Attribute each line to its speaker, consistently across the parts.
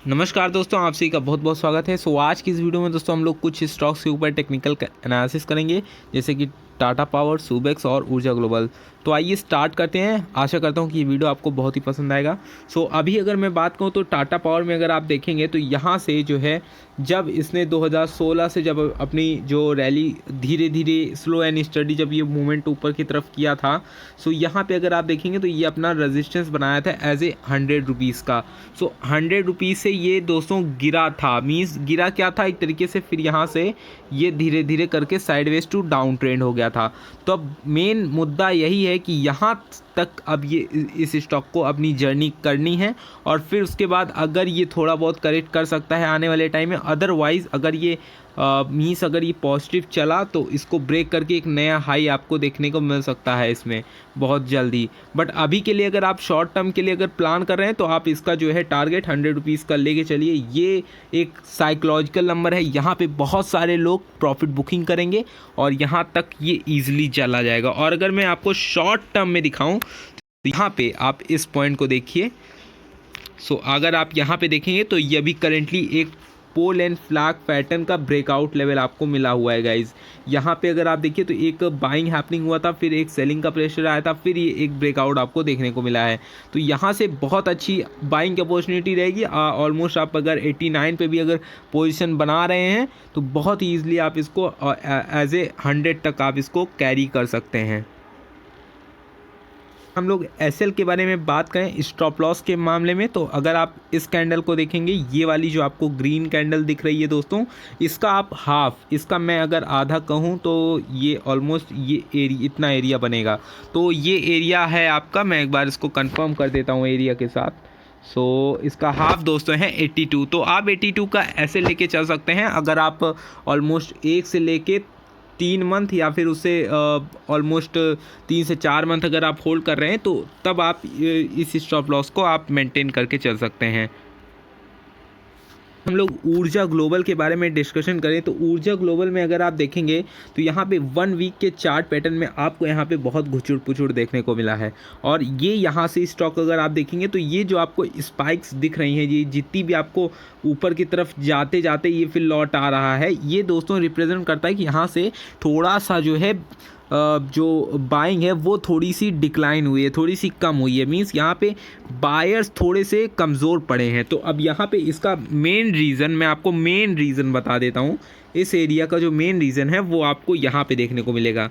Speaker 1: नमस्कार दोस्तों, आप सभी का बहुत बहुत स्वागत है। आज की इस वीडियो में दोस्तों हम लोग कुछ स्टॉक्स के ऊपर टेक्निकल एनालिसिस करेंगे, जैसे कि टाटा पावर, सुबेक्स और ऊर्जा ग्लोबल। तो आइए स्टार्ट करते हैं। आशा करता हूं कि ये वीडियो आपको बहुत ही पसंद आएगा। अभी अगर मैं बात करूं तो टाटा पावर में अगर आप देखेंगे तो यहाँ से जो है, जब इसने 2016 से जब अपनी जो रैली धीरे धीरे स्लो एंड स्टडी जब ये मूवमेंट ऊपर की तरफ किया था, यहाँ पे अगर आप देखेंगे तो ये अपना रेजिस्टेंस बनाया था एज ए 100 रुपीज़ का। 100 रुपीज़ से ये दोस्तों गिरा था, मीन्स गिरा क्या था एक तरीके से, फिर यहाँ से ये धीरे धीरे करके साइडवेज टू डाउन ट्रेंड हो गया था। तो अब मेन मुद्दा यही है कि यहाँ तक अब ये इस स्टॉक को अपनी जर्नी करनी है, और फिर उसके बाद अगर ये थोड़ा बहुत करेक्ट कर सकता है आने वाले टाइम में, अदरवाइज़ अगर ये मीन्स अगर ये पॉजिटिव चला तो इसको ब्रेक करके एक नया हाई आपको देखने को मिल सकता है इसमें बहुत जल्दी। बट अभी के लिए अगर आप शॉर्ट टर्म के लिए अगर प्लान कर रहे हैं तो आप इसका जो है टारगेट 100 रुपीज़ का लेके चलिए। ये एक साइकोलॉजिकल नंबर है, यहाँ पे बहुत सारे लोग प्रॉफिट बुकिंग करेंगे और यहाँ तक ये ईजिली चला जाएगा। और अगर मैं आपको शॉर्ट टर्म में दिखाऊँ तो यहाँ पे आप इस पॉइंट को देखिए। अगर आप यहाँ पे देखेंगे तो ये अभी करेंटली एक पोल एंड फ्लैग पैटर्न का ब्रेकआउट लेवल आपको मिला हुआ है गाइज। यहाँ पे अगर आप देखिए तो एक बाइंग हैपनिंग हुआ था, फिर एक सेलिंग का प्रेशर आया था, फिर ये एक ब्रेकआउट आपको देखने को मिला है। तो यहाँ से बहुत अच्छी बाइंग की अपॉर्चुनिटी रहेगी। ऑलमोस्ट आप अगर 89 पे भी अगर पोजीशन बना रहे हैं तो बहुत ईजिली आप इसको एज ए 100 तक आप इसको कैरी कर सकते हैं। हम लोग एसएल के बारे में बात करें स्टॉप लॉस के मामले में, तो अगर आप इस कैंडल को देखेंगे, ये वाली जो आपको ग्रीन कैंडल दिख रही है दोस्तों, इसका आप हाफ, इसका मैं अगर आधा कहूँ तो ये ऑलमोस्ट ये एरिया, इतना एरिया बनेगा। तो ये एरिया है आपका, मैं एक बार इसको कंफर्म कर देता हूँ एरिया के साथ। इसका हाफ दोस्तों है 82। तो आप 82 का ऐसे लेके चल सकते हैं। अगर आप ऑलमोस्ट 1 से लेके 3 मंथ या फिर उससे ऑलमोस्ट 3 से 4 मंथ अगर आप होल्ड कर रहे हैं तो तब आप इस स्टॉप लॉस को आप मेंटेन करके चल सकते हैं। हम लोग ऊर्जा ग्लोबल के बारे में डिस्कशन करें तो ऊर्जा ग्लोबल में अगर आप देखेंगे तो यहाँ पे 1 वीक के चार्ट पैटर्न में आपको यहाँ पे बहुत घुचुड़ पुचुड़ देखने को मिला है। और ये यहाँ से स्टॉक अगर आप देखेंगे तो ये जो आपको स्पाइक्स दिख रही हैं, ये जितनी भी आपको ऊपर की तरफ जाते जाते ये फिर लौट आ रहा है, ये दोस्तों रिप्रेजेंट करता है कि यहाँ से थोड़ा सा जो है जो बाइंग है वो थोड़ी सी डिक्लाइन हुई है, थोड़ी सी कम हुई है। मींस यहाँ पे बायर्स थोड़े से कमज़ोर पड़े हैं। तो अब यहाँ पे इसका मेन रीज़न, मैं आपको मेन रीज़न बता देता हूँ। इस एरिया का जो मेन रीज़न है वो आपको यहाँ पे देखने को मिलेगा।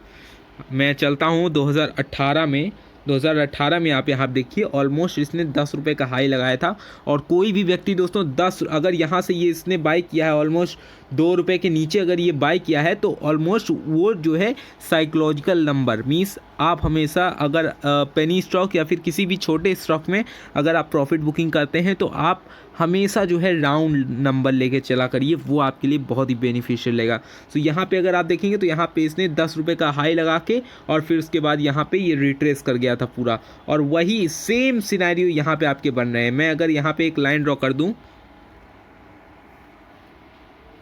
Speaker 1: मैं चलता हूँ 2018 में। 2018 में आप देखिए ऑलमोस्ट इसने 10 रुपये का हाई लगाया था, और कोई भी व्यक्ति दोस्तों 10 अगर यहाँ से ये इसने बाई किया है ऑलमोस्ट 2 रुपये के नीचे अगर ये बाई किया है तो ऑलमोस्ट वो जो है साइकोलॉजिकल नंबर, मीन्स आप हमेशा अगर पेनी स्टॉक या फिर किसी भी छोटे स्टॉक में अगर आप प्रॉफिट बुकिंग करते हैं तो आप हमेशा जो है राउंड नंबर लेके चला करिए, वो आपके लिए बहुत ही बेनिफिशियल रहेगा। यहाँ पे अगर आप देखेंगे तो यहाँ पे इसने 10 रुपये का हाई लगा के और फिर उसके बाद यहाँ पे ये रिट्रेस कर गया था पूरा, और वही सेम सिनेरियो यहाँ पे आपके बन रहे हैं। मैं अगर यहाँ पे एक लाइन ड्रॉ कर दूँ,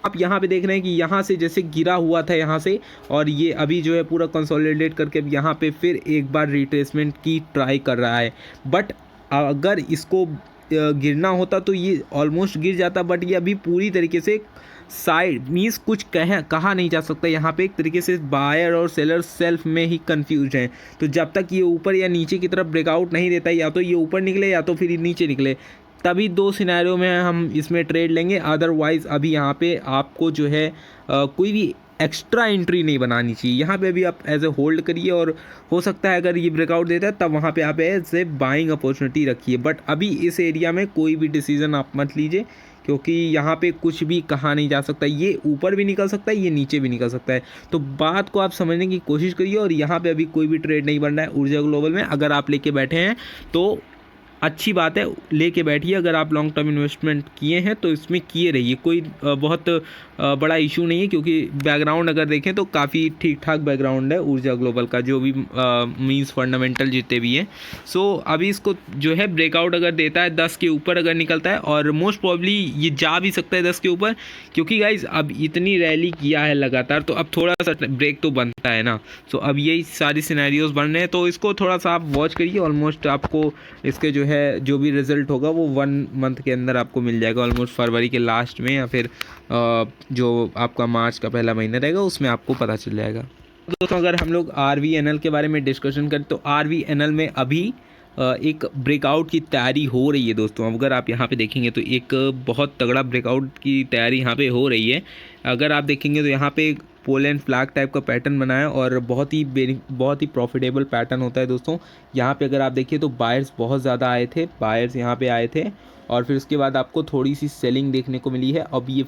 Speaker 1: आप यहाँ पे देख रहे हैं कि यहाँ से जैसे गिरा हुआ था यहाँ से, और ये अभी जो है पूरा कंसोलिडेट करके अब यहाँ पे फिर एक बार रिट्रेसमेंट की ट्राई कर रहा है। बट अगर इसको गिरना होता तो ये ऑलमोस्ट गिर जाता, बट ये अभी पूरी तरीके से साइड, मीन्स कुछ कहा नहीं जा सकता। यहाँ पे एक तरीके से बायर और सेलर सेल्फ में ही कंफ्यूज हैं। तो जब तक ये ऊपर या नीचे की तरफ ब्रेकआउट नहीं देता, या तो ये ऊपर निकले या तो फिर नीचे निकले, तभी 2 सिनेरियो में हम इसमें ट्रेड लेंगे। अदरवाइज़ अभी यहाँ पे आपको जो है कोई भी एक्स्ट्रा एंट्री नहीं बनानी चाहिए। यहाँ पे अभी आप एज ए होल्ड करिए, और हो सकता है अगर ये ब्रेकआउट देता है तब वहाँ पे आप एज ए बाइंग अपॉर्चुनिटी रखिए। बट अभी इस एरिया में कोई भी डिसीजन आप मत लीजिए, क्योंकि यहाँ पे कुछ भी कहा नहीं जा सकता। ये ऊपर भी निकल सकता है, ये नीचे भी निकल सकता है। तो बात को आप समझने की कोशिश करिए, और यहाँ पे अभी कोई भी ट्रेड नहीं बन रहा है ऊर्जा ग्लोबल में। अगर आप लेके बैठे हैं तो अच्छी बात है, लेके बैठिए। अगर आप लॉन्ग टर्म इन्वेस्टमेंट किए हैं तो इसमें किए रहिए, कोई बहुत बड़ा इशू नहीं है, क्योंकि बैकग्राउंड अगर देखें तो काफ़ी ठीक ठाक बैकग्राउंड है ऊर्जा ग्लोबल का, जो भी मींस फंडामेंटल जितने भी हैं। अभी इसको जो है ब्रेकआउट अगर देता है 10 के ऊपर अगर निकलता है, और मोस्ट प्रॉब्ली ये जा भी सकता है 10 के ऊपर, क्योंकि गाइज अब इतनी रैली किया है लगातार, तो अब थोड़ा सा ब्रेक तो बनता है ना। अब यही सारी सिनेरियोज बन रहे हैं, तो इसको थोड़ा सा आप वॉच करिए। ऑलमोस्ट आपको इसके जो है जो भी रिज़ल्ट होगा वो 1 मंथ के अंदर आपको मिल जाएगा, ऑलमोस्ट फरवरी के लास्ट में या फिर जो आपका मार्च का पहला महीना रहेगा उसमें आपको पता चल जाएगा। दोस्तों अगर हम लोग RVNL के बारे में डिस्कशन करें तो RVNL में अभी एक ब्रेकआउट की तैयारी हो रही है दोस्तों। अगर आप यहाँ पे देखेंगे तो एक बहुत तगड़ा ब्रेकआउट की तैयारी यहाँ पे हो रही है। अगर आप देखेंगे तो यहाँ पे पोल एंड फ्लैग टाइप का पैटर्न बना है और बहुत ही प्रॉफिटेबल पैटर्न होता है दोस्तों। यहाँ पे अगर आप देखिए तो बायर्स बहुत ज़्यादा आए थे, बायर्स यहाँ पे आए थे और फिर उसके बाद आपको थोड़ी सी सेलिंग देखने को मिली है। अब ये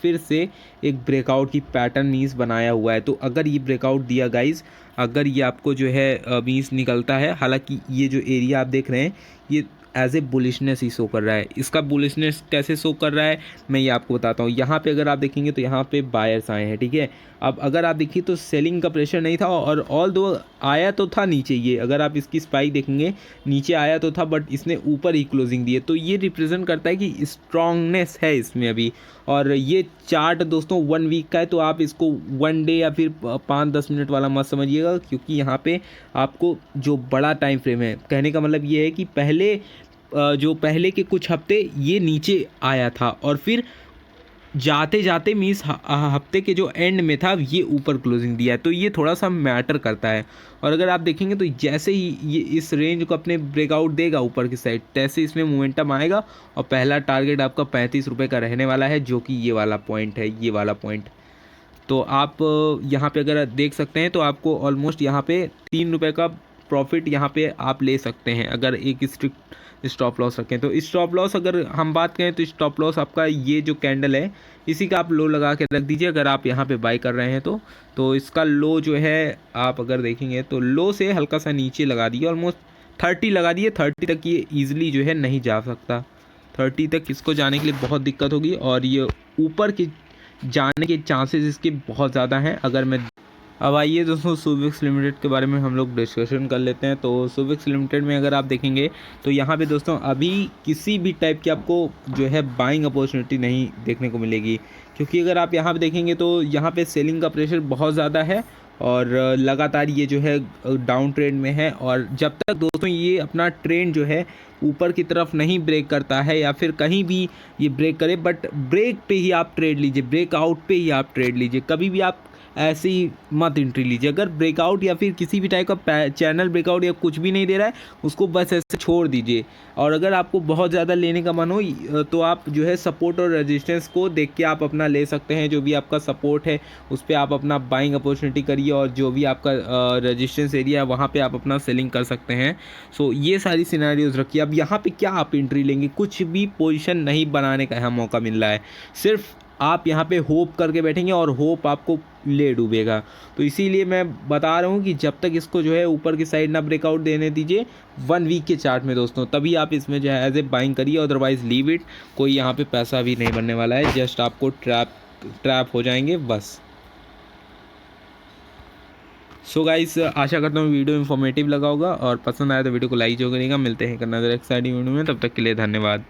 Speaker 1: फिर से एक ब्रेकआउट की पैटर्न मीन्स बनाया हुआ है। तो अगर ये ब्रेकआउट दिया गाइज, अगर ये आपको जो है मीन्स निकलता है, हालांकि ये जो एरिया आप देख रहे हैं ये एज ए बुलिशनेस ही शो कर रहा है। इसका बुलिशनेस कैसे शो कर रहा है मैं ये आपको बताता हूँ। यहाँ पे अगर आप देखेंगे तो यहाँ पे बायर्स आए हैं, ठीक है। अब अगर आप देखिए तो सेलिंग का प्रेशर नहीं था और ऑल दो आया तो था नीचे, ये अगर आप इसकी स्पाइक देखेंगे नीचे आया तो था बट इसने ऊपर ही क्लोजिंग दी है। तो ये रिप्रेजेंट करता है कि स्ट्रांगनेस है इसमें अभी। और ये चार्ट दोस्तों 1 वीक का है, तो आप इसको 1 डे या फिर 5-10 मिनट वाला मत समझिएगा, क्योंकि यहाँ पे आपको जो बड़ा टाइम फ्रेम है, कहने का मतलब ये है कि पहले के कुछ हफ्ते ये नीचे आया था और फिर जाते जाते मीन्स हफ्ते के जो एंड में था ये ऊपर क्लोजिंग दिया है। तो ये थोड़ा सा मैटर करता है। और अगर आप देखेंगे तो जैसे ही ये इस रेंज को अपने ब्रेकआउट देगा ऊपर की साइड, तैसे इसमें मोमेंटम आएगा और पहला टारगेट आपका 35 रुपये का रहने वाला है, जो कि ये वाला पॉइंट है, ये वाला पॉइंट। तो आप यहाँ पे अगर देख सकते हैं तो आपको ऑलमोस्ट यहाँ पे 3 रुपये का प्रॉफिट यहाँ पे आप ले सकते हैं अगर एक स्ट्रिक्ट स्टॉप लॉस रखें। तो स्टॉप लॉस अगर हम बात करें तो स्टॉप लॉस आपका ये जो कैंडल है इसी का आप लो लगा के रख दीजिए अगर आप यहाँ पे बाई कर रहे हैं तो इसका लो जो है आप अगर देखेंगे तो लो से हल्का सा नीचे लगा दिए, ऑलमोस्ट 30 लगा दिए। 30 तक ये ईजिली जो है नहीं जा सकता, 30 तक इसको जाने के लिए बहुत दिक्कत होगी और ये ऊपर की जाने के चांसेस इसके बहुत ज़्यादा हैं। अगर मैं अब आइए दोस्तों सुविक्स लिमिटेड के बारे में हम लोग डिस्कशन कर लेते हैं। तो सुविक्स लिमिटेड में अगर आप देखेंगे तो यहाँ पे दोस्तों अभी किसी भी टाइप की आपको जो है बाइंग अपॉर्चुनिटी नहीं देखने को मिलेगी, क्योंकि अगर आप यहाँ पे देखेंगे तो यहाँ पे सेलिंग का प्रेशर बहुत ज़्यादा है और लगातार ये जो है डाउन ट्रेंड में है। और जब तक दोस्तों ये अपना ट्रेंड जो है ऊपर की तरफ नहीं ब्रेक करता है या फिर कहीं भी ये ब्रेक करे, बट ब्रेक पे ही आप ट्रेड लीजिए, ब्रेकआउट पे ही आप ट्रेड लीजिए, कभी भी आप ऐसे ही मत एंट्री लीजिए। अगर ब्रेकआउट या फिर किसी भी टाइप का चैनल ब्रेकआउट या कुछ भी नहीं दे रहा है उसको बस ऐसे छोड़ दीजिए। और अगर आपको बहुत ज़्यादा लेने का मन हो तो आप जो है सपोर्ट और रेजिस्टेंस को देख के आप अपना ले सकते हैं। जो भी आपका सपोर्ट है उस पर आप अपना बाइंग अपॉर्चुनिटी करिए और जो भी आपका रेजिस्टेंस एरिया है वहाँ पे आप अपना सेलिंग कर सकते हैं। सो ये सारी सिनेरियोज रखिए। अब यहाँ पे क्या आप एंट्री लेंगे, कुछ भी पोजीशन नहीं बनाने का यहाँ मौका मिल रहा है, सिर्फ आप यहाँ पे होप करके बैठेंगे और होप आपको ले डूबेगा। तो इसीलिए मैं बता रहा हूँ कि जब तक इसको जो है ऊपर की साइड ना ब्रेकआउट देने दीजिए 1 वीक के चार्ट में दोस्तों, तभी आप इसमें जो है एज ए बाइंग करिए, अदरवाइज़ लीव इट। कोई यहाँ पे पैसा भी नहीं बनने वाला है, जस्ट आपको ट्रैप हो जाएंगे बस। सो गाइस आशा करता हूँ वीडियो इन्फॉर्मेटिव लगा होगा और पसंद आया तो वीडियो को लाइक जो करिएगा। मिलते हैं एक नजर एक्साइटिंग वीडियो में, तब तक के लिए धन्यवाद।